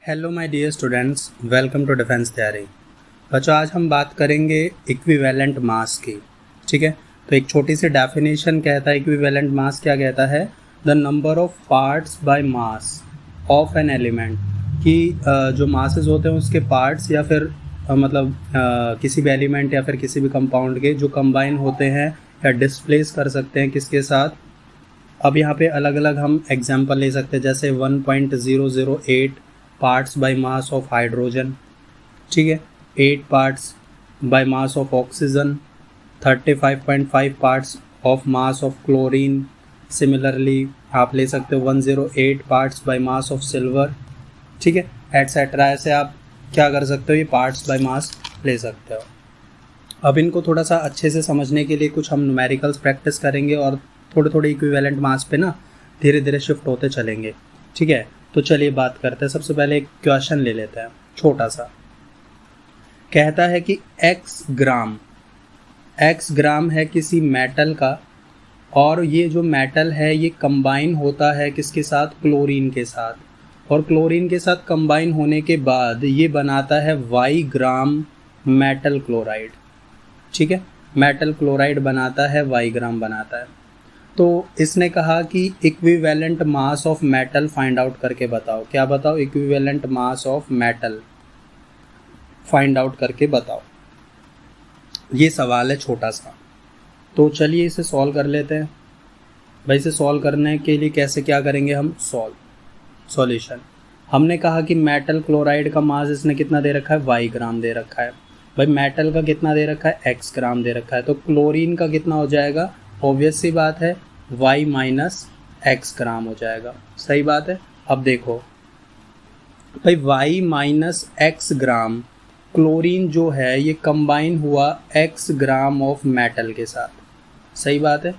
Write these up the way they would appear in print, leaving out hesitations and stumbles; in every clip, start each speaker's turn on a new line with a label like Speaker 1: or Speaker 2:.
Speaker 1: Hello my dear students, welcome to defence तैयारी। बच्चों, आज हम बात करेंगे इक्विवेलेंट मास की। ठीक है, तो एक छोटी सी डेफिनेशन कहता है इक्विवेलेंट मास क्या कहता है, the number of parts by mass of an element, कि जो मासेस होते हैं उसके पार्ट्स या फिर किसी भी एलिमेंट या फिर किसी भी कंपाउंड के जो कंबाइन होते हैं या डिस्प्लेस कर सकते हैं किसके साथ। अब यहाँ पे अलग अलग हम एग्जांपल ले सकते हैं, जैसे 1.008 parts by mass of hydrogen, ठीक है, 8 parts by mass of oxygen, 35.5 parts of mass of chlorine. Similarly आप ले सकते हो 108 parts by mass of silver, ठीक है, एटसेट्रा। ऐसे आप क्या कर सकते हो, ये पार्ट्स बाय मास ले सकते हो। अब इनको थोड़ा सा अच्छे से समझने के लिए कुछ हम न्यूमेरिकल्स प्रैक्टिस करेंगे और थोड़े थोड़े इक्विवेलेंट मास पे ना धीरे धीरे शिफ्ट होते चलेंगे। ठीक है, तो चलिए बात करते हैं। सबसे पहले एक क्वेश्चन ले लेते हैं छोटा सा। कहता है कि x ग्राम है किसी मेटल का, और ये जो मेटल है ये कंबाइन होता है किसके साथ, क्लोरीन के साथ, और क्लोरीन के साथ कंबाइन होने के बाद ये बनाता है y ग्राम मेटल क्लोराइड। ठीक है, मेटल क्लोराइड बनाता है, y ग्राम बनाता है। तो इसने कहा कि equivalent mass of metal find out करके बताओ। क्या बताओ, equivalent mass of metal find out करके बताओ। ये सवाल है छोटा सा, तो चलिए इसे सॉल्व कर लेते हैं। भाई इसे सॉल्व करने के लिए कैसे क्या करेंगे हम, सॉल्यूशन। हमने कहा कि मेटल क्लोराइड का मास इसने कितना दे रखा है, y ग्राम दे रखा है। भाई मेटल का कितना दे रखा है, x ग्राम दे रखा है। तो क्लोरीन का कितना हो जाएगा, ऑब्वियस सी बात है y माइनस एक्स ग्राम हो जाएगा। सही बात है। अब देखो भाई y माइनस एक्स ग्राम क्लोरीन जो है ये कंबाइन हुआ x ग्राम ऑफ मेटल के साथ। सही बात है,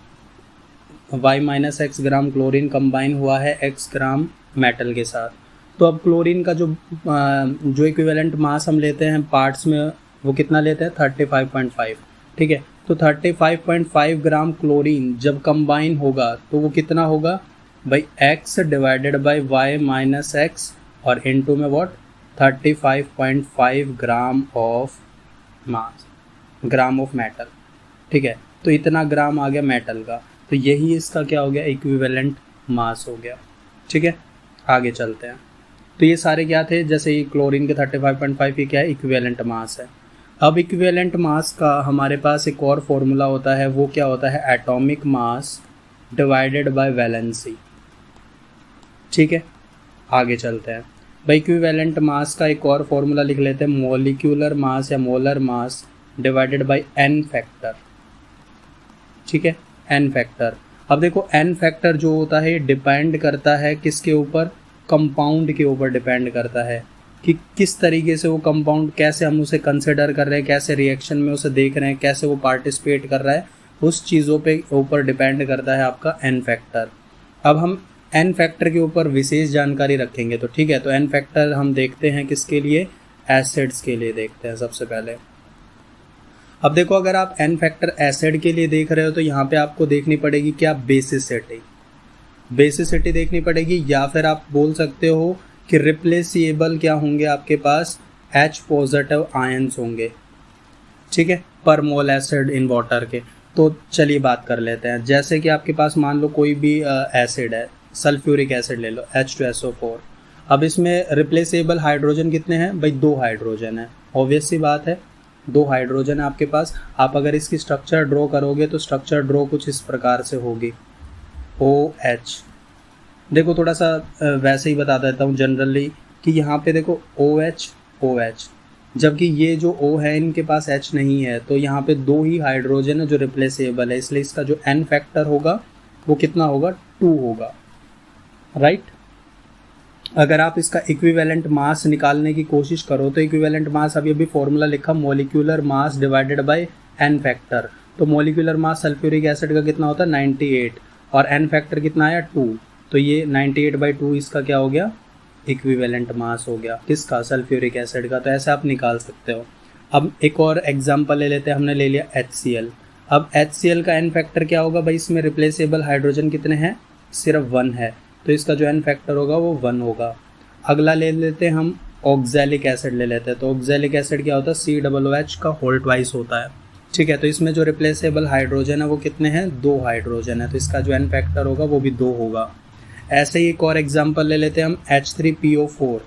Speaker 1: y माइनस एक्स ग्राम क्लोरीन कंबाइन हुआ है x ग्राम मेटल के साथ। तो अब क्लोरीन का जो इक्विवेलेंट मास हम लेते हैं पार्ट्स में, वो कितना लेते हैं, 35.5। ठीक है, तो 35.5 ग्राम क्लोरीन जब कंबाइन होगा तो वो कितना होगा भाई, x divided by y minus x और इनटू में what, 35.5 gram of mass, gram of metal. ठीक है, तो इतना ग्राम आ गया मेटल का, तो यही इसका क्या हो गया, इक्विवेलेंट मास हो गया। ठीक है, आगे चलते हैं। तो ये सारे क्या थे, जैसे ये क्लोरीन के 35.5 ये क्या है, इक्विवेलेंट मास है। अब इक्विवेलेंट मास का हमारे पास एक और फॉर्मूला होता है, वो क्या होता है, atomic mass divided by valency. ठीक है, आगे चलते हैं। भाई इक्विवेलेंट मास का एक और फॉर्मूला लिख लेते हैं, मॉलिक्यूलर मास या molar mass divided by n factor. ठीक है, n फैक्टर। अब देखो n फैक्टर जो होता है ये डिपेंड करता है किसके ऊपर, कंपाउंड के ऊपर डिपेंड करता है कि किस तरीके से वो कंपाउंड, कैसे हम उसे कंसिडर कर रहे हैं, कैसे रिएक्शन में उसे देख रहे हैं, कैसे वो पार्टिसिपेट कर रहा है, उस चीज़ों पे ऊपर डिपेंड करता है आपका n फैक्टर। अब हम n फैक्टर के ऊपर विशेष जानकारी रखेंगे। तो ठीक है, तो n फैक्टर हम देखते हैं किसके लिए, एसिड्स के लिए देखते हैं सबसे पहले। अब देखो, अगर आप n फैक्टर एसिड के लिए देख रहे हो तो यहाँ पे आपको देखनी पड़ेगी क्या, बेसिसिटी देखनी पड़ेगी, या फिर आप बोल सकते हो कि रिप्लेसिएबल क्या होंगे आपके पास, H पॉजिटिव आयंस होंगे। ठीक है, पर मोल एसिड इन वाटर के। तो चलिए बात कर लेते हैं। जैसे कि आपके पास मान लो कोई भी एसिड है, सल्फ्यूरिक एसिड ले लो, H2SO4। अब इसमें रिप्लेसिएबल हाइड्रोजन कितने हैं भाई, 2 हाइड्रोजन है। ऑब्वियस सी बात है, 2 हाइड्रोजन है आपके पास। आप अगर इसकी स्ट्रक्चर ड्रॉ करोगे तो स्ट्रक्चर ड्रॉ कुछ इस प्रकार से होगी, OH। देखो थोड़ा सा वैसे ही बता देता हूँ जनरली कि यहाँ पे देखो OH, जबकि ये जो O है इनके पास H नहीं है, तो यहाँ पे 2 ही हाइड्रोजन है जो रिप्लेसेबल है, इसलिए इसका जो n फैक्टर होगा वो कितना होगा, 2 होगा। राइट। अगर आप इसका इक्विवेलेंट मास निकालने की कोशिश करो तो इक्विवेलेंट मास अभी फॉर्मूला लिखा, molecular mass divided by n factor. तो मॉलिक्यूलर मास सल्फ्यूरिक एसिड का कितना होता है, 98, और n फैक्टर कितना आया, 2। तो ये 98/2 इसका क्या हो गया, इक्विवेलेंट मास हो गया, किसका, सल्फ्यूरिक एसिड का। तो ऐसे आप निकाल सकते हो। अब एक और एग्जांपल ले लेते हैं, हमने ले लिया HCl। अब HCl का n फैक्टर क्या होगा भाई, इसमें रिप्लेसेबल हाइड्रोजन कितने हैं, सिर्फ 1 है, तो इसका जो n फैक्टर होगा वो 1 होगा। अगला ले लेते हैं हम ऑक्जेलिक एसिड ले लेते हैं। तो ऑक्जेलिक एसिड क्या होता है, COOH का होल ट्वाइस होता है, ठीक है। तो इसमें जो रिप्लेसेबल हाइड्रोजन है वो कितने हैं, 2 हाइड्रोजन है, तो इसका जो एन फैक्टर होगा वो भी 2 होगा। ऐसे ही एक और एग्जांपल ले लेते हैं हम H3PO4।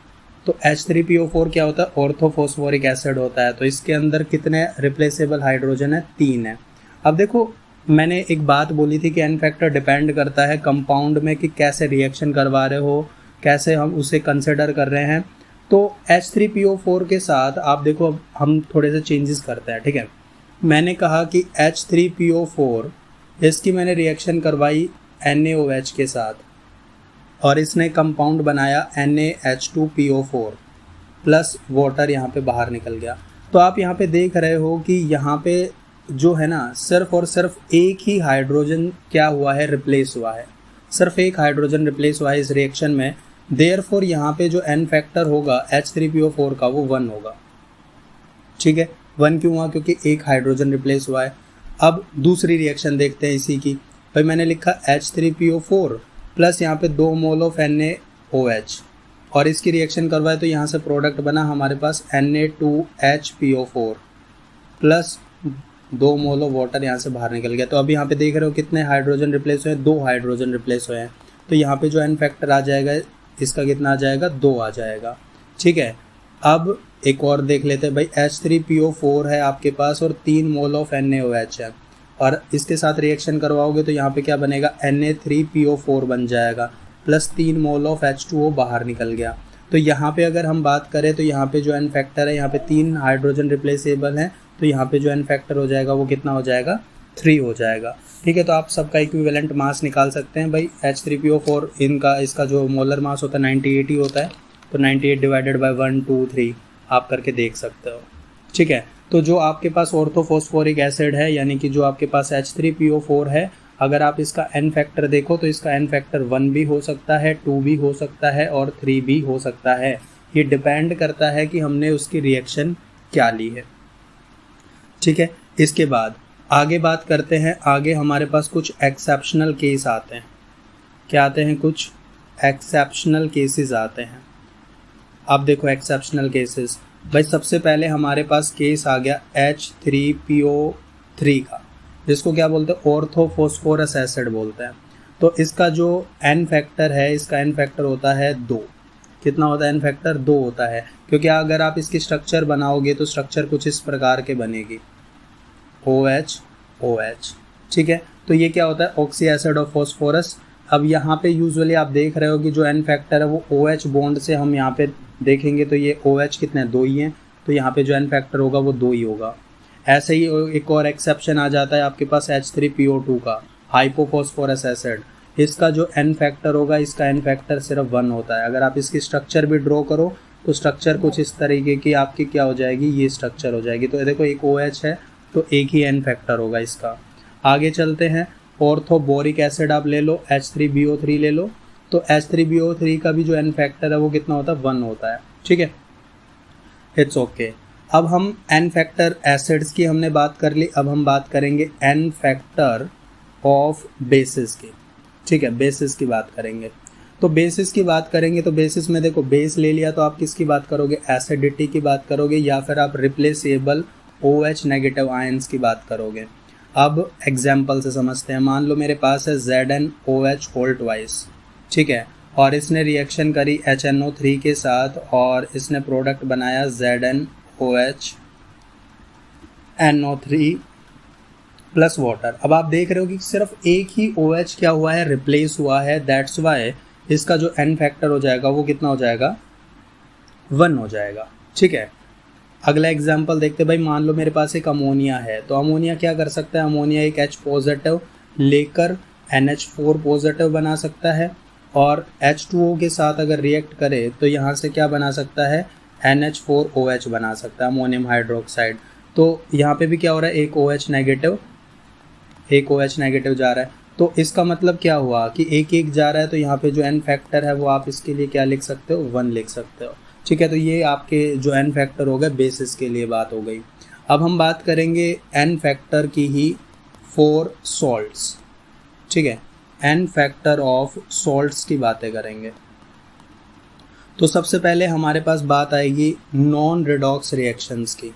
Speaker 1: तो H3PO4 क्या होता है, ऑर्थोफॉस्फोरिक एसिड होता है। तो इसके अंदर कितने रिप्लेसेबल हाइड्रोजन है, 3 है। अब देखो मैंने एक बात बोली थी कि एन फैक्टर डिपेंड करता है कंपाउंड में कि कैसे रिएक्शन करवा रहे हो, कैसे हम उसे कंसिडर कर रहे हैं। तो H3PO4 के साथ आप देखो अब हम थोड़े से चेंजेस करते हैं, ठीक है। मैंने कहा कि H3PO4 इसकी मैंने रिएक्शन करवाई NaOH के साथ और इसने कंपाउंड बनाया NaH2PO4 प्लस वाटर यहाँ पे बाहर निकल गया। तो आप यहाँ पे देख रहे हो कि यहाँ पे जो है ना सिर्फ और सिर्फ एक ही हाइड्रोजन क्या हुआ है, रिप्लेस हुआ है, सिर्फ एक हाइड्रोजन रिप्लेस हुआ है इस रिएक्शन में। देयरफॉर यहाँ पे जो एन फैक्टर होगा H3PO4 का वो 1 होगा, ठीक है। 1 क्यों हुआ, क्योंकि एक हाइड्रोजन रिप्लेस हुआ है। अब दूसरी रिएक्शन देखते हैं इसी की। भाई मैंने लिखा H3PO4 प्लस यहाँ पे 2 मोल ऑफ NaOH और इसकी रिएक्शन करवाए तो यहाँ से प्रोडक्ट बना हमारे पास Na2HPO4 plus 2 mole of water यहाँ से बाहर निकल गया। तो अब यहाँ पे देख रहे हो कितने हाइड्रोजन रिप्लेस हुए हैं, 2 हाइड्रोजन रिप्लेस हुए हैं। तो यहाँ पे जो एन फैक्टर आ जाएगा इसका कितना आ जाएगा, 2 आ जाएगा, ठीक है। अब एक और देख लेते हैं भाई, H3PO4 है आपके पास और 3 मोल ऑफ NaOH है और इसके साथ रिएक्शन करवाओगे तो यहाँ पे क्या बनेगा, Na3PO4 बन जाएगा प्लस 3 मोल ऑफ H2O बाहर निकल गया। तो यहाँ पे अगर हम बात करें तो यहाँ पे जो एन फैक्टर है, यहाँ पे 3 हाइड्रोजन रिप्लेसेबल हैं, तो यहाँ पे जो एन फैक्टर हो जाएगा वो कितना हो जाएगा, 3 हो जाएगा, ठीक है। तो आप सबका इक्विवेलेंट मास निकाल सकते हैं भाई। H3PO4 इसका जो मोलर मास होता है 98 होता है, तो 98 डिवाइडेड बाय 1 2 3 आप करके देख सकते हो, ठीक है। तो जो आपके पास ऑर्थोफॉस्फोरिक एसिड है यानी कि जो आपके पास H3PO4 है, अगर आप इसका एन फैक्टर देखो तो इसका एन फैक्टर 1 भी हो सकता है, 2 भी हो सकता है और 3 भी हो सकता है। ये डिपेंड करता है कि हमने उसकी रिएक्शन क्या ली है, ठीक है। इसके बाद आगे बात करते हैं। आगे हमारे पास कुछ एक्सेप्शनल केस आते हैं। क्या आते हैं, कुछ एक्सेप्शनल केसेस आते हैं। अब देखो एक्सेप्शनल केसेस, भाई सबसे पहले हमारे पास केस आ गया H3PO3 का, जिसको क्या बोलते हैं, ऑर्थोफॉस्फोरस एसिड बोलते हैं। तो इसका जो एन फैक्टर है, इसका एन फैक्टर होता है 2। कितना होता है, एन फैक्टर 2 होता है, क्योंकि अगर आप इसकी स्ट्रक्चर बनाओगे तो स्ट्रक्चर कुछ इस प्रकार के बनेगी, OH OH, ठीक है। तो ये क्या होता है, ऑक्सी एसिड ऑफ फॉस्फोरस। अब यहाँ पे यूजुअली आप देख रहे हो कि जो एन फैक्टर है वो OH बॉन्ड से हम यहाँ पे देखेंगे तो ये OH कितने, 2 ही हैं, तो यहाँ पे जो एन फैक्टर होगा वो 2 ही होगा। ऐसे ही एक और एक्सेप्शन आ जाता है आपके पास H3PO2 का, हाइपोफॉस्फोरस एसिड। इसका जो एन फैक्टर होगा, इसका एन फैक्टर सिर्फ 1 होता है। अगर आप इसकी स्ट्रक्चर भी ड्रॉ करो तो स्ट्रक्चर कुछ इस तरीके की आपकी क्या हो जाएगी, ये स्ट्रक्चर हो जाएगी। तो देखो एक OH है तो एक ही एन फैक्टर होगा इसका। आगे चलते हैं, ऑर्थोबोरिक एसिड आप ले लो, H3BO3 ले लो, तो H3BO3 का भी जो एन फैक्टर है वो कितना होता है, 1 होता है, ठीक है। It's okay. अब हम एन फैक्टर एसिड्स की हमने बात कर ली, अब हम बात करेंगे एन फैक्टर ऑफ बेसिस की, ठीक है। बेसिस की बात करेंगे, तो बेसिस की बात करेंगे तो बेसिस में देखो बेस ले लिया तो आप किसकी बात करोगे, एसिडिटी की बात करोगे या फिर आप रिप्लेसेबल OH नेगेटिव आयंस की बात करोगे। अब एग्जाम्पल से समझते हैं। मान लो मेरे पास है ZnOH होल ट्वाइस, ठीक है, और इसने रिएक्शन करी HNO3 के साथ और इसने प्रोडक्ट बनाया ZnOH NO3 प्लस वाटर। अब आप देख रहे हो कि सिर्फ एक ही OH क्या हुआ है, रिप्लेस हुआ है, दैट्स वाई इसका जो एन फैक्टर हो जाएगा वो कितना हो जाएगा, 1 हो जाएगा, ठीक है। अगला एग्जाम्पल देखते हैं भाई, मान लो मेरे पास एक अमोनिया है, तो अमोनिया क्या कर सकता है, अमोनिया एक H पॉजिटिव लेकर NH4 पॉजिटिव बना सकता है और H2O के साथ अगर रिएक्ट करे तो यहाँ से क्या बना सकता है, NH4OH बना सकता है, अमोनियम हाइड्रोक्साइड। तो यहाँ पे भी क्या हो रहा है, एक OH नेगेटिव जा रहा है, तो इसका मतलब क्या हुआ कि एक एक जा रहा है, तो यहाँ पे जो एन फैक्टर है वो आप इसके लिए क्या लिख सकते हो, 1 लिख सकते हो, ठीक है। तो ये आपके जो एन फैक्टर हो गए बेसिस के लिए बात हो गई। अब हम बात करेंगे एन फैक्टर की ही फॉर सॉल्ट्स, ठीक है, एन फैक्टर ऑफ सॉल्ट्स की बातें करेंगे। तो सबसे पहले हमारे पास बात आएगी नॉन रेडॉक्स रिएक्शंस की,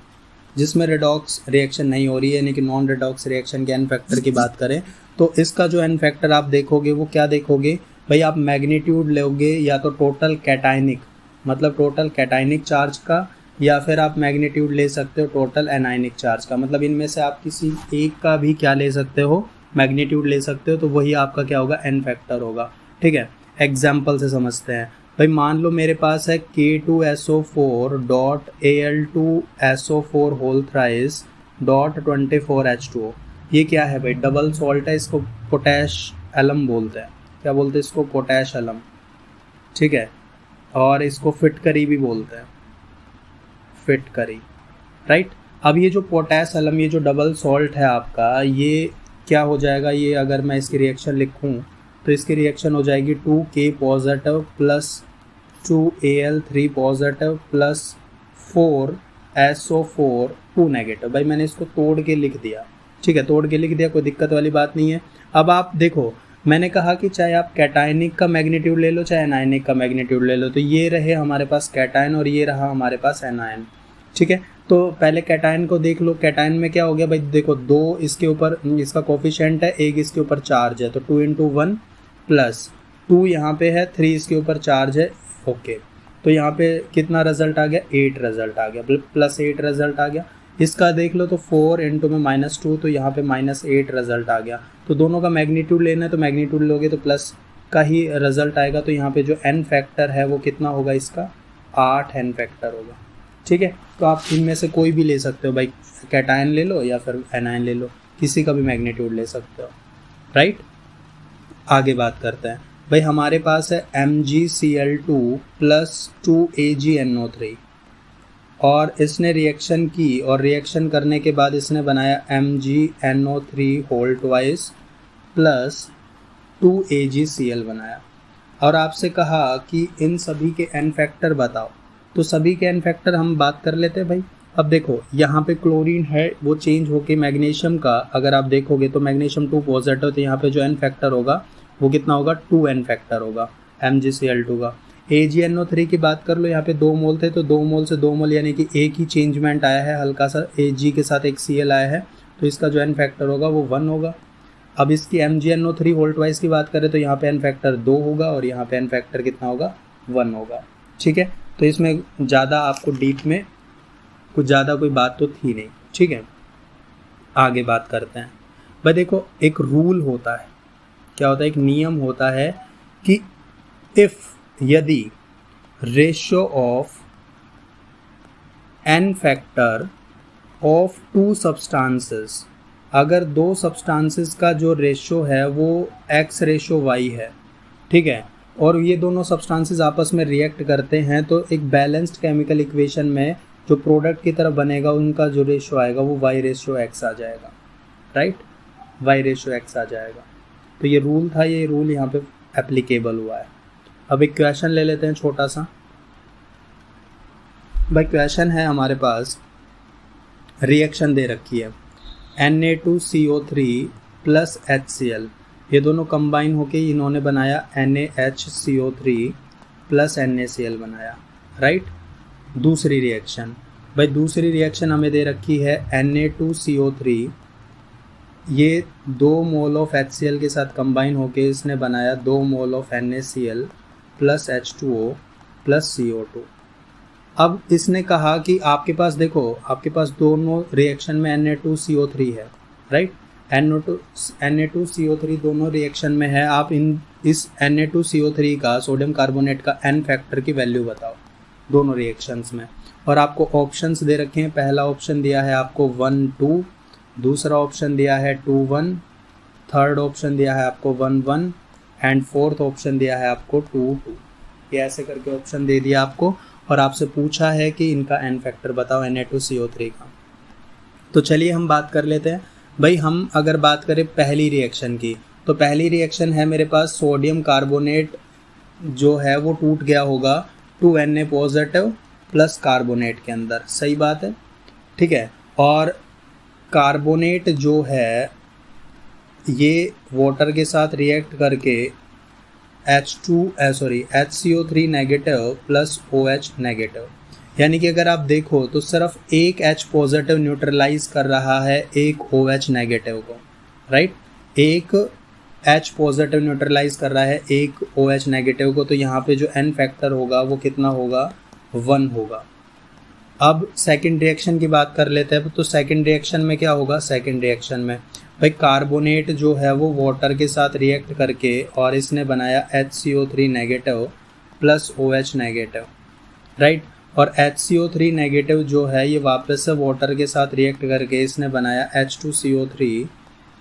Speaker 1: जिसमें रेडॉक्स रिएक्शन नहीं हो रही है, यानी कि नॉन रेडॉक्स रिएक्शन के एन फैक्टर की बात करें तो इसका जो एन फैक्टर आप देखोगे वो क्या देखोगे भाई, आप मैग्नीट्यूड लोगे या तो टोटल कैटाइनिक, मतलब टोटल कैटाइनिक चार्ज का, या फिर आप मैग्नीट्यूड ले सकते हो टोटल एनाइनिक चार्ज का, मतलब इनमें से आप किसी एक का भी क्या ले सकते हो, मैग्नीट्यूड ले सकते हो, तो वही आपका क्या होगा, एन फैक्टर होगा। ठीक है, एग्जाम्पल से समझते हैं भाई। मान लो मेरे पास है K2SO4 dot Al2SO4 whole thrice dot 24H2O। ये क्या है भाई, डबल सॉल्ट है, इसको पोटैश एलम बोलते हैं। क्या बोलते हैं इसको, पोटैश एलम। ठीक है, और इसको फिटकरी भी बोलते हैं, फिटकरी, राइट। अब ये जो पोटैश एलम, ये जो डबल सॉल्ट है आपका, ये क्या हो जाएगा, ये अगर मैं इसकी रिएक्शन लिखूं तो इसकी रिएक्शन हो जाएगी 2K positive plus 2Al3 positive plus 4SO4 2 negative. भाई मैंने इसको तोड़ के लिख दिया, ठीक है, तोड़ के लिख दिया, कोई दिक्कत वाली बात नहीं है। अब आप देखो, मैंने कहा कि चाहे आप कैटायनिक का मैग्नीट्यूड ले लो चाहे एनायनिक का मैग्नीट्यूड ले लो, तो ये रहे हमारे पास कैटायन और ये रहा हमारे पास एनायन। ठीक है, तो पहले कैटायन को देख लो। कैटायन में क्या हो गया भाई, देखो 2 इसके ऊपर इसका कोफिशिएंट है, 1 इसके ऊपर चार्ज है, तो 2 × 1 प्लस 2 यहाँ पे है, 3 इसके ऊपर चार्ज है। ओके, तो यहाँ पे कितना रिजल्ट आ गया, 8 रिजल्ट आ गया, प्लस 8 रिजल्ट आ गया। इसका देख लो तो 4 × में -2, तो यहाँ पे -8 रिजल्ट आ गया। तो दोनों का मैग्नीट्यूड लेना है, तो मैग्नीट्यूड लोगे तो प्लस का ही रिजल्ट आएगा। तो यहाँ पे जो एन फैक्टर है वो कितना होगा, इसका 8 एन फैक्टर होगा। ठीक है, तो आप इनमें से कोई भी ले सकते हो भाई, कैटायन ले लो या फिर एनायन ले लो, किसी का भी मैग्नीट्यूड ले सकते हो, राइट। आगे बात करते हैं भाई, हमारे पास है MgCl2 प्लस 2AgNO3 और इसने रिएक्शन की, और रिएक्शन करने के बाद इसने बनाया MgNO3 whole twice plus 2AgCl बनाया, और आपसे कहा कि इन सभी के एन फैक्टर बताओ। तो सभी के एन फैक्टर हम बात कर लेते हैं भाई। अब देखो यहाँ पे क्लोरीन है, वो चेंज होके मैग्नीशियम का, अगर आप देखोगे तो मैग्नीशियम 2 पॉजिटिव, तो यहाँ पे जो एन फैक्टर होगा वो कितना होगा, 2 एन फैक्टर होगा MgCl2 का। AgNO3 की बात कर लो, यहाँ पे 2 मोल थे, तो 2 मोल से 2 मोल यानी कि एक ही चेंजमेंट आया है, हल्का सा Ag के साथ एक Cl आया है, तो इसका जो एन फैक्टर होगा वो 1 होगा। अब इसकी MgNO3 होल ट्वाइस की बात करें तो यहाँ पे एन फैक्टर 2 होगा और यहाँ पे एन फैक्टर कितना होगा, 1 होगा। ठीक है, तो इसमें ज़्यादा आपको डीप में कुछ ज़्यादा कोई बात तो थी नहीं। ठीक है, आगे बात करते हैं भाई। देखो एक रूल होता है, क्या होता है, एक नियम होता है कि यदि ratio of N factor of 2 substances, अगर 2 सब्सटेंसेस का जो रेशियो है वो x रेशियो y है, ठीक है, और ये दोनों सब्सटेंसेस आपस में रिएक्ट करते हैं, तो एक बैलेंस्ड केमिकल इक्वेशन में जो प्रोडक्ट की तरफ बनेगा उनका जो रेशियो आएगा वो y रेशियो x आ जाएगा, राइट, y रेशियो x आ जाएगा। तो ये रूल था, ये रूल यहाँ पे एप्लीकेबल हुआ है। अब एक क्वेश्चन ले लेते हैं छोटा सा भाई। क्वेश्चन है हमारे पास, रिएक्शन दे रखी है Na2CO3 प्लस HCl, ये दोनों कंबाइन होके इन्होंने बनाया NaHCO3 प्लस NaCl बनाया, राइट। दूसरी रिएक्शन भाई, दूसरी रिएक्शन हमें दे रखी है Na2CO3, ये 2 मोल ऑफ HCl के साथ कंबाइन होके इसने बनाया 2 mole of NaCl plus H2O plus CO2। अब इसने कहा कि आपके पास देखो, आपके पास दोनों रिएक्शन में Na2CO3 है, राइट, Na2CO3 दोनों रिएक्शन में है। आप इस Na2CO3 का, सोडियम कार्बोनेट का एन फैक्टर की वैल्यू बताओ दोनों रिएक्शंस में। और आपको ऑप्शंस दे रखे हैं, पहला ऑप्शन दिया है आपको 1 2, दूसरा ऑप्शन दिया है 2 1, थर्ड ऑप्शन दिया है आपको 1 1 एंड फोर्थ ऑप्शन दिया है आपको 2 2। ये ऐसे करके ऑप्शन दे दिया आपको, और आपसे पूछा है कि इनका एन फैक्टर बताओ Na2CO3 का। तो चलिए हम बात कर लेते हैं भाई। हम अगर बात करें पहली रिएक्शन की, तो पहली रिएक्शन है मेरे पास, सोडियम कार्बोनेट जो है वो टूट गया होगा 2Na पॉजिटिव प्लस कार्बोनेट के अंदर, सही बात है, ठीक है। और कार्बोनेट जो है ये वाटर के साथ रिएक्ट करके HCO3 negative plus OH negative. यानी कि अगर आप देखो तो सिर्फ एक H पॉजिटिव न्यूट्रलाइज कर रहा है एक OH नेगेटिव को, राइट। एक H पॉजिटिव न्यूट्रलाइज कर रहा है एक OH नेगेटिव को, तो यहाँ पे जो N फैक्टर होगा वो कितना होगा, 1 होगा। अब सेकंड रिएक्शन की बात कर लेते हैं। तो सेकंड रिएक्शन में क्या होगा, सेकंड रिएक्शन में भाई कार्बोनेट जो है वो वाटर के साथ रिएक्ट करके और इसने बनाया HCO3 negative plus OH negative, right. और HCO3 नेगेटिव जो है ये वापस से वाटर के साथ रिएक्ट करके इसने बनाया H2CO3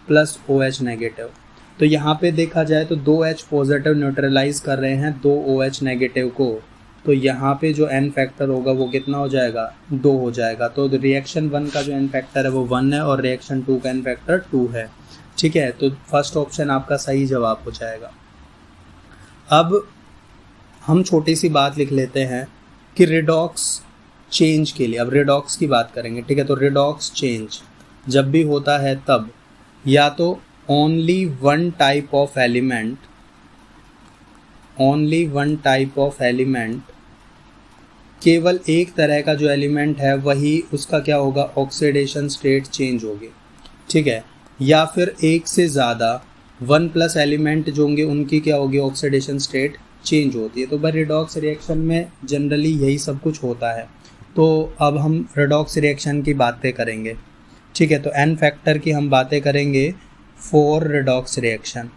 Speaker 1: प्लस OH नेगेटिव। तो यहाँ पे देखा जाए तो 2 H पॉजिटिव न्यूट्रलाइज कर रहे हैं 2 OH नेगेटिव को, तो यहाँ पे जो N फैक्टर होगा वो कितना हो जाएगा, 2 हो जाएगा। तो रिएक्शन 1 का जो N फैक्टर है वो 1 है और रिएक्शन 2 का N फैक्टर 2 है, ठीक है। तो फर्स्ट ऑप्शन आपका सही जवाब हो जाएगा। अब हम छोटी सी बात लिख लेते हैं कि रिडॉक्स चेंज के लिए, अब रिडॉक्स की बात करेंगे, ठीक है। तो रिडॉक्स चेंज जब भी होता है तब या तो only one type of element, केवल एक तरह का जो एलिमेंट है वही उसका क्या होगा, ऑक्सीडेशन स्टेट चेंज होगी, ठीक है। या फिर एक से ज़्यादा 1+ एलिमेंट जो होंगे उनकी क्या होगी, ऑक्सीडेशन स्टेट चेंज होती है। तो भाई रिडॉक्स रिएक्शन में जनरली यही सब कुछ होता है। तो अब हम रिडॉक्स रिएक्शन की बातें करेंगे, ठीक है। तो N फैक्टर की हम बातें करेंगे फॉर रिडॉक्स रिएक्शन।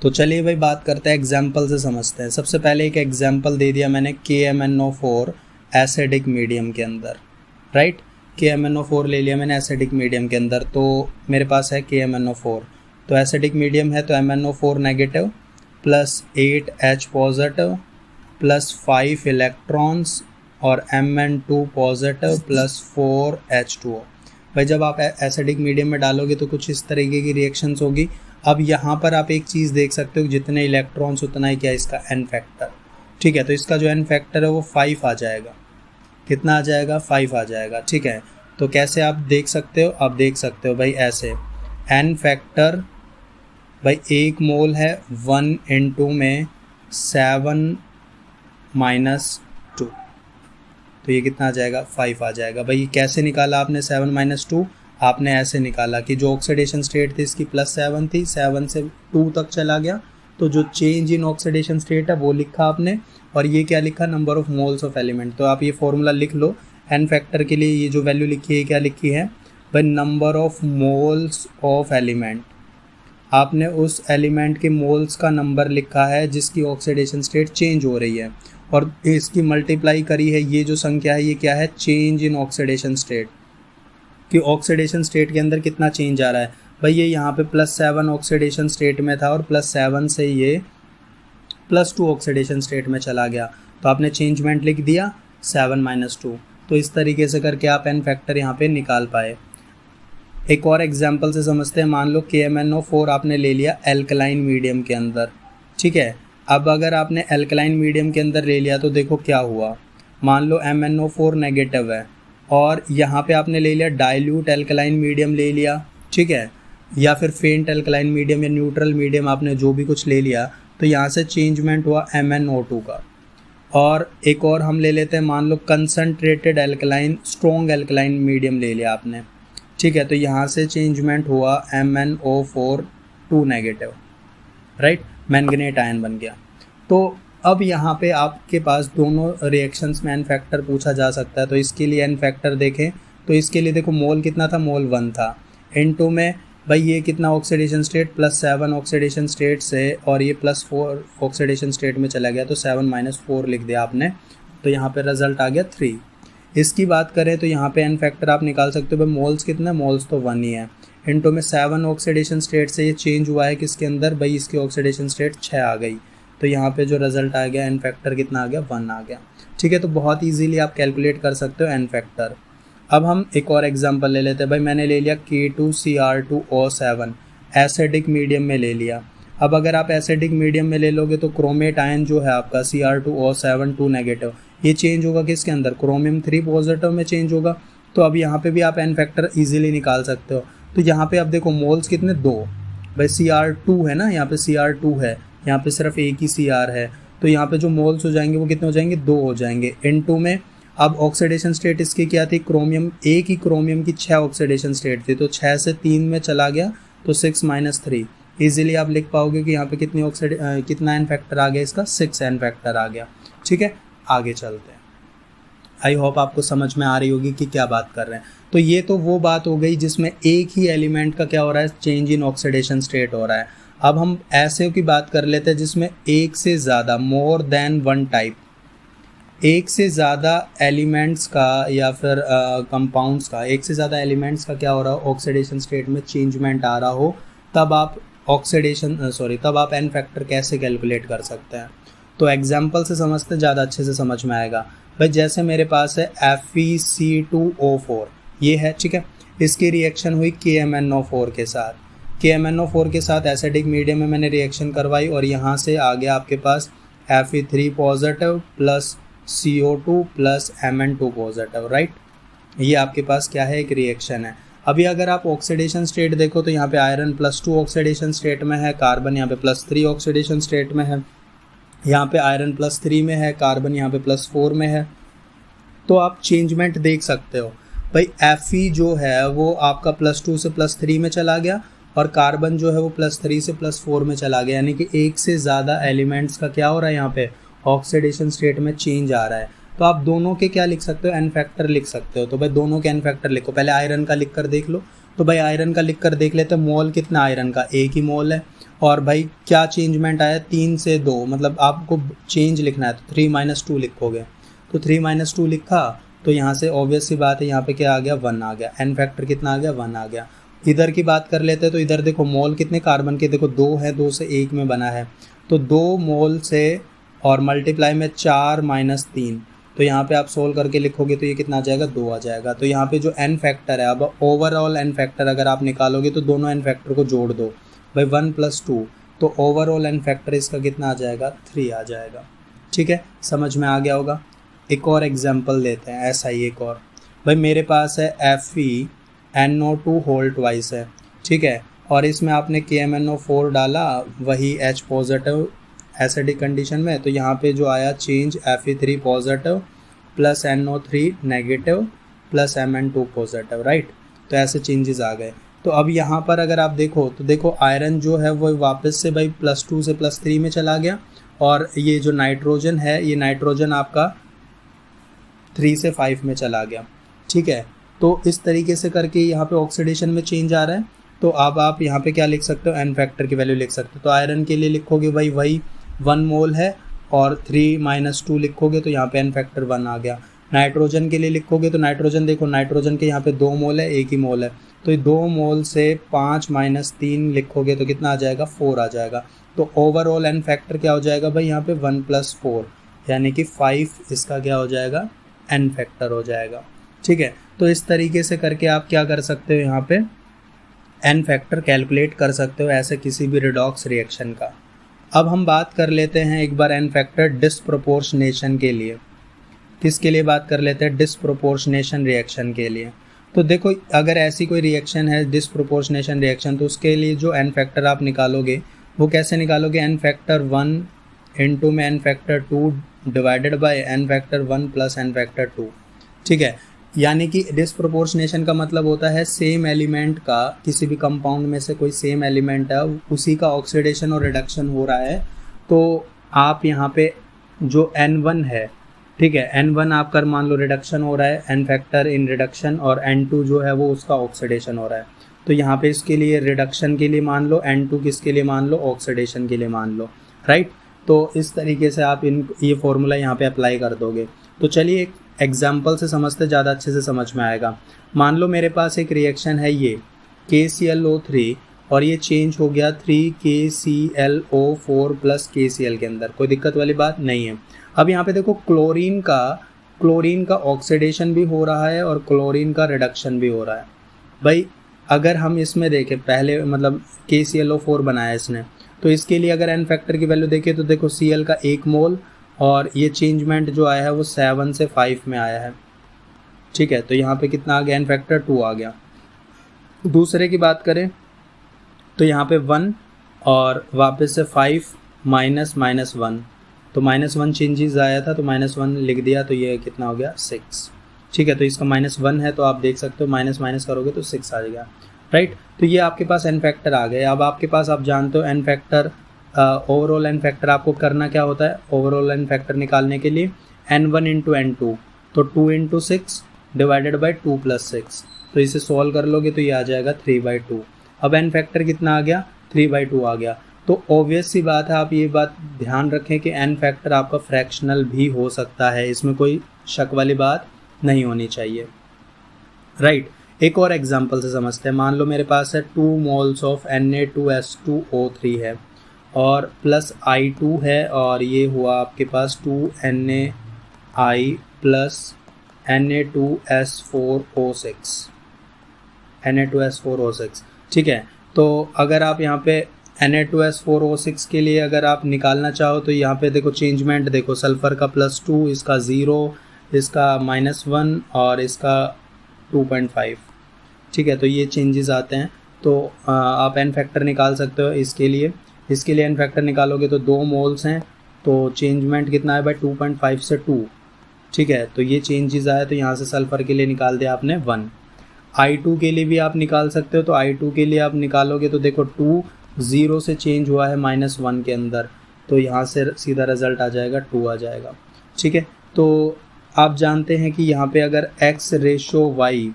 Speaker 1: तो चलिए भाई बात करते हैं, एग्जाम्पल से समझते हैं। सबसे पहले एक एग्जाम्पल दे दिया मैंने KMnO4 एसिडिक मीडियम के अंदर, राइट। KMnO4 ले लिया मैंने एसिडिक मीडियम के अंदर, तो मेरे पास है KMnO4। तो एसिडिक मीडियम है तो MnO4 negative plus 8H positive plus 5 electrons और Mn2 पॉजिटिव प्लस 4H2O। भाई जब आप एसिडिक मीडियम में डालोगे तो कुछ इस तरीके की रिएक्शंस होगी। अब यहाँ पर आप एक चीज़ देख सकते हो, जितने इलेक्ट्रॉन्स उतना ही क्या इसका N फैक्टर, ठीक है। तो इसका जो N फैक्टर है वो 5 आ जाएगा। कितना आ जाएगा, 5 आ जाएगा, ठीक है। तो कैसे आप देख सकते हो, आप देख सकते हो भाई ऐसे, N फैक्टर भाई 1 मोल है 1 × में 7 - 2, तो ये कितना आ जाएगा, 5 आ जाएगा। भाई कैसे निकाला आपने 7 - 2, आपने ऐसे निकाला कि जो ऑक्सीडेशन स्टेट थी इसकी +7 थी, 7 से 2 तक चला गया, तो जो चेंज इन ऑक्सीडेशन स्टेट है वो लिखा आपने, और ये क्या लिखा, number of moles of element. तो आप ये फॉर्मूला लिख लो, N फैक्टर के लिए ये जो वैल्यू लिखी है क्या लिखी है भाई, number of moles of element. आपने उस एलिमेंट के मोल्स का नंबर लिखा है जिसकी ऑक्सीडेशन स्टेट चेंज हो रही है, और इसकी मल्टीप्लाई करी है, ये जो संख्या है ये क्या है, चेंज इन ऑक्सीडेशन स्टेट, कि ऑक्सीडेशन स्टेट के अंदर कितना चेंज आ रहा है। भाई ये यहाँ पे +7 ऑक्सीडेशन स्टेट में था और +7 से ये +2 ऑक्सीडेशन स्टेट में चला गया, तो आपने चेंजमेंट लिख दिया 7 - 2। तो इस तरीके से करके आप N फैक्टर यहाँ पे निकाल पाए। एक और एग्जाम्पल से समझते हैं। मान लो KMnO4 आपने ले लिया एल्कलाइन मीडियम के अंदर, ठीक है। अब अगर आपने एल्कलाइन मीडियम के अंदर ले लिया तो देखो क्या हुआ, मान लो MnO4 नेगेटिव है और यहाँ पे आपने ले लिया डाइल्यूट एल्कलाइन मीडियम ले लिया, ठीक है, या फिर फेंट एल्कलाइन मीडियम या न्यूट्रल मीडियम, आपने जो भी कुछ ले लिया, तो यहाँ से चेंजमेंट हुआ MnO2 का। और एक और हम ले लेते हैं, मान लो concentrated alkaline strong alkaline medium ले लिया आपने, ठीक है, तो यहाँ से चेंजमेंट हुआ MnO4 2 negative, right, manganate ion बन गया। तो अब यहाँ पे आपके पास दोनों रिएक्शंस में N फैक्टर पूछा जा सकता है। तो इसके लिए N फैक्टर देखें तो इसके लिए देखो मोल कितना था, मोल 1 था। N2 में भाई ये कितना ऑक्सीडेशन स्टेट, +7 ऑक्सीडेशन स्टेट से और ये +4 ऑक्सीडेशन स्टेट में चला गया, तो 7 - 4 लिख दिया आपने, तो यहाँ पे रिजल्ट आ गया 3। इसकी बात करें तो यहाँ पे N फैक्टर आप निकाल सकते हो। भाई मोल्स कितना, मोल्स तो 1 ही है। N2 में 7 ऑक्सीडेशन स्टेट से ये चेंज हुआ है किसके अंदर, भाई इसकी ऑक्सीडेशन स्टेट 6 आ गई, तो यहाँ पे जो रिजल्ट आ गया N फैक्टर कितना आ गया, 1 आ गया, ठीक है। तो बहुत इजीली आप कैलकुलेट कर सकते हो N फैक्टर। अब हम एक और एग्जांपल ले लेते हैं। भाई मैंने ले लिया K2Cr2O7 एसिडिक मीडियम में ले लिया। अब अगर आप एसिडिक मीडियम में ले लोगे तो क्रोमेट आयन जो है आपका Cr2O7 2 नेगेटिव, ये चेंज होगा किसके अंदर, क्रोमियम 3 पॉजिटिव में चेंज होगा। तो अब यहाँ पे भी आप N फैक्टर इजीली निकाल सकते हो। तो यहाँ पे आप देखो मोल्स कितने, 2, भाई Cr2 है ना, यहाँ पे Cr2 है, यहाँ पे सिर्फ एक ही Cr है, तो यहाँ पे जो मोल्स हो जाएंगे वो कितने हो जाएंगे, 2 हो जाएंगे। N2 में अब ऑक्सीडेशन स्टेट इसकी क्या थी, क्रोमियम, एक ही क्रोमियम की 6 ऑक्सीडेशन स्टेट थी, तो 6 से 3 में चला गया तो 6 - 3। इजीली आप लिख पाओगे कि यहाँ पे कितना एन फैक्टर आ गया इसका, 6 एन फैक्टर आ गया। ठीक है, आगे चलते हैं। आई होप आपको समझ में आ रही होगी कि क्या बात कर रहे हैं। तो ये तो वो बात हो गई जिसमें एक ही एलिमेंट का क्या हो रहा है, चेंज इन ऑक्सीडेशन स्टेट हो रहा है। अब हम ऐसे की बात कर लेते हैं जिसमें एक से ज़्यादा, मोर देन वन टाइप, एक से ज़्यादा एलिमेंट्स का या फिर कंपाउंड्स का, एक से ज़्यादा एलिमेंट्स का क्या हो रहा हो, ऑक्सीडेशन स्टेट में चेंजमेंट आ रहा हो, तब आप तब आप एन फैक्टर कैसे कैलकुलेट कर सकते हैं। तो एग्जाम्पल से समझते ज़्यादा अच्छे से समझ में आएगा। भाई जैसे मेरे पास है FeC2O4, ये है, ठीक है, इसकी रिएक्शन हुई KMnO4 के साथ। KMnO4 के साथ एसिडिक मीडियम में मैंने रिएक्शन करवाई और यहाँ से आ गया आपके पास Fe3 positive plus CO2 plus Mn2 positive, right. ये आपके पास क्या है, एक रिएक्शन है। अभी अगर आप ऑक्सीडेशन स्टेट देखो तो यहाँ पे आयरन +2 ऑक्सीडेशन स्टेट में है, कार्बन यहाँ पे +3 ऑक्सीडेशन स्टेट में है, यहाँ पे आयरन +3 में है, कार्बन यहाँ पे +4 में है। तो आप चेंजमेंट देख सकते हो। भाई Fe जो है वो आपका +2 से +3 में चला गया और कार्बन जो है वो +3 से +4 में चला गया, यानी कि एक से ज़्यादा एलिमेंट्स का क्या हो रहा है, यहाँ पे ऑक्सीडेशन स्टेट में चेंज आ रहा है। तो आप दोनों के क्या लिख सकते हो, एन फैक्टर लिख सकते हो। तो भाई दोनों के एन फैक्टर लिखो। पहले आयरन का लिख कर देख लो। तो भाई आयरन का लिख कर देख लेते हैं। मोल कितना आयरन का, एक ही मोल है। और भाई क्या चेंजमेंट आया, 3 से 2, मतलब आपको चेंज लिखना है तो 3 - 2 लिखोगे। तो 3 - 2 लिखा तो यहाँ से ऑब्वियस सी बात है, यहाँ पे क्या आ गया, 1 आ गया। एन फैक्टर कितना आ गया, 1 आ गया। इधर की बात कर लेते हैं तो इधर देखो मोल कितने कार्बन के, देखो 2 है, 2 से 1 में बना है, तो 2 मोल से और मल्टीप्लाई में 4 - 3, तो यहाँ पे आप सोल्व करके लिखोगे तो ये कितना आ जाएगा, 2 आ जाएगा। तो यहाँ पे जो एन फैक्टर है, अब ओवरऑल एन फैक्टर अगर आप निकालोगे तो दोनों एन फैक्टर को जोड़ दो भाई, 1 + 2, तो ओवरऑल एन फैक्टर इसका कितना आ जाएगा, 3 आ जाएगा। ठीक है, समझ में आ गया होगा। एक और एग्जाम्पल लेते हैं, ऐसा ही एक और। भाई मेरे पास है FeNO2 होल ट्वाइस है, ठीक है, और इसमें आपने KMnO4 डाला, वही H पॉजिटिव एसिडिक कंडीशन में, तो यहाँ पे जो आया change Fe3 positive plus NO3 negative plus Mn2 positive, right. तो ऐसे चेंजेस आ गए। तो अब यहाँ पर अगर आप देखो तो देखो आयरन जो है वो वापस से भाई +2 से +3 में चला गया, और ये जो नाइट्रोजन है, ये नाइट्रोजन आपका 3 से 5 में चला गया। ठीक है, तो इस तरीके से करके यहाँ पे ऑक्सीडेशन में चेंज आ रहा है। तो अब आप यहाँ पे क्या लिख सकते हो, एन फैक्टर की वैल्यू लिख सकते हो। तो आयरन के लिए लिखोगे भाई वही 1 मोल है और 3 - 2 लिखोगे तो यहाँ पे एन फैक्टर 1 आ गया। नाइट्रोजन के लिए लिखोगे तो नाइट्रोजन देखो, नाइट्रोजन के यहाँ पे 2 मोल है, एक ही मोल है, तो 2 मोल से 5 - 3 लिखोगे तो कितना आ जाएगा, 4 आ जाएगा। तो ओवरऑल एन फैक्टर क्या हो जाएगा भाई, यहाँ पे 1 + 4, यानी कि 5 इसका क्या हो जाएगा, एन फैक्टर हो जाएगा। ठीक है, तो इस तरीके से करके आप क्या कर सकते हो, यहाँ पे एन फैक्टर कैलकुलेट कर सकते हो ऐसे किसी भी रिडॉक्स रिएक्शन का। अब हम बात कर लेते हैं एक बार एन फैक्टर डिस्प्रोपोर्शनेशन के लिए। किसके लिए बात कर लेते हैं, डिस्प्रोपोर्शनेशन रिएक्शन के लिए। तो देखो अगर ऐसी कोई रिएक्शन है डिस्प्रोपोर्शनेशन रिएक्शन, तो उसके लिए जो एन फैक्टर आप निकालोगे वो कैसे निकालोगे, एन फैक्टर 1 इंटू में N factor 2 divided by N factor 1 plus N factor 2। ठीक है, यानी कि डिस्प्रोपोर्शनेशन का मतलब होता है सेम एलिमेंट का, किसी भी कंपाउंड में से कोई सेम एलिमेंट है उसी का ऑक्सीडेशन और रिडक्शन हो रहा है। तो आप यहाँ पे जो N1 है, ठीक है, N1 आपका मान लो रिडक्शन हो रहा है, एन फैक्टर इन रिडक्शन, और N2 जो है वो उसका ऑक्सीडेशन हो रहा है। तो यहाँ पे इसके लिए रिडक्शन के लिए मान लो, N2 किसके लिए मान लो, ऑक्सीडेशन के लिए मान लो, राइट। तो इस तरीके से आप ये फॉर्मूला यहाँ पे अप्लाई कर दोगे। तो चलिए एक एग्जाम्पल से समझते, ज़्यादा अच्छे से समझ में आएगा। मान लो मेरे पास एक रिएक्शन है ये KClO3 और ये चेंज हो गया 3KClO4 प्लस KCl के अंदर, कोई दिक्कत वाली बात नहीं है। अब यहाँ पे देखो क्लोरीन का ऑक्सीडेशन भी हो रहा है और क्लोरीन का रिडक्शन भी हो रहा है। भाई अगर हम इसमें देखें, पहले मतलब KClO4 बनाया इसने, तो इसके लिए अगर एन फैक्टर की वैल्यू देखें तो देखो Cl का 1 मोल और ये चेंजमेंट जो आया है वो 7 से 5 में आया है। ठीक है, तो यहाँ पे कितना आ गया, एन फैक्टर 2 आ गया। दूसरे की बात करें तो यहाँ पे 1 और वापस से 5 माइनस माइनस 1, तो -1 चेंजेस आया था तो -1 लिख दिया, तो ये कितना हो गया 6। ठीक है, तो इसका -1 है तो आप देख सकते हो माइनस माइनस करोगे तो 6 आ जाएगा, राइट। तो ये आपके पास एन फैक्टर आ गए। अब आपके पास आप जानते हो N factor, overall N factor आपको करना क्या होता है, ओवरऑल एन फैक्टर निकालने के लिए n1 इंटू n2, तो 2 इंटू 6 डिवाइडेड बाई 2 + 6, तो इसे सॉल्व कर लोगे तो ये आ जाएगा 3/2। अब एन फैक्टर कितना आ गया, 3/2 आ गया। तो ऑब्वियस सी बात है, आप ये बात ध्यान रखें कि एन फैक्टर आपका फ्रैक्शनल भी हो सकता है, इसमें कोई शक वाली बात नहीं होनी चाहिए, राइट। एक और एग्जांपल से समझते हैं। मान लो मेरे पास है 2 मोल्स ऑफ Na2S2O3 है और प्लस I2 है, और ये हुआ आपके पास 2NaI प्लस Na2S4O6। ठीक है, तो अगर आप यहाँ पे Na2S4O6 के लिए अगर आप निकालना चाहो तो यहाँ पे देखो चेंजमेंट, देखो सल्फ़र का +2, इसका 0, इसका -1 और इसका 2.5। ठीक है, तो ये चेंजेस आते हैं। तो आप एन फैक्टर निकाल सकते हो इसके लिए एन फैक्टर निकालोगे तो 2 मोल्स हैं, तो चेंजमेंट कितना है भाई 2.5 से 2। ठीक है, तो ये चेंजेस आया, तो यहाँ से सल्फ़र के लिए निकाल दिया आपने 1। I2 के लिए भी आप निकाल सकते हो, तो I2 के लिए आप निकालोगे तो देखो 2 0 से चेंज हुआ है -1 के अंदर, तो यहाँ से सीधा रिज़ल्ट आ जाएगा 2 आ जाएगा। ठीक है, तो आप जानते हैं कि यहाँ पे अगर x रेशो y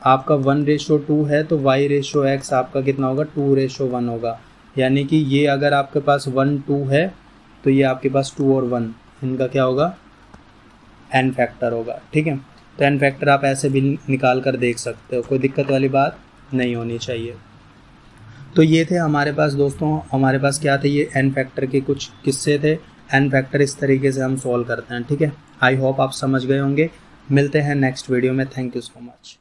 Speaker 1: आपका 1:2 है तो y रेशो x आपका कितना होगा, 2:1 होगा। यानी कि ये अगर आपके पास 1 2 है तो ये आपके पास 2 और 1 इनका क्या होगा, एन फैक्टर होगा। ठीक है, तो एन फैक्टर आप ऐसे भी निकाल कर देख सकते हो, कोई दिक्कत वाली बात नहीं होनी चाहिए। तो ये थे हमारे पास दोस्तों, हमारे पास क्या थे, ये एन फैक्टर के कुछ किस्से थे। एन फैक्टर इस तरीके से हम सॉल्व करते हैं। ठीक है, आई होप आप समझ गए होंगे। मिलते हैं नेक्स्ट वीडियो में। Thank you so much.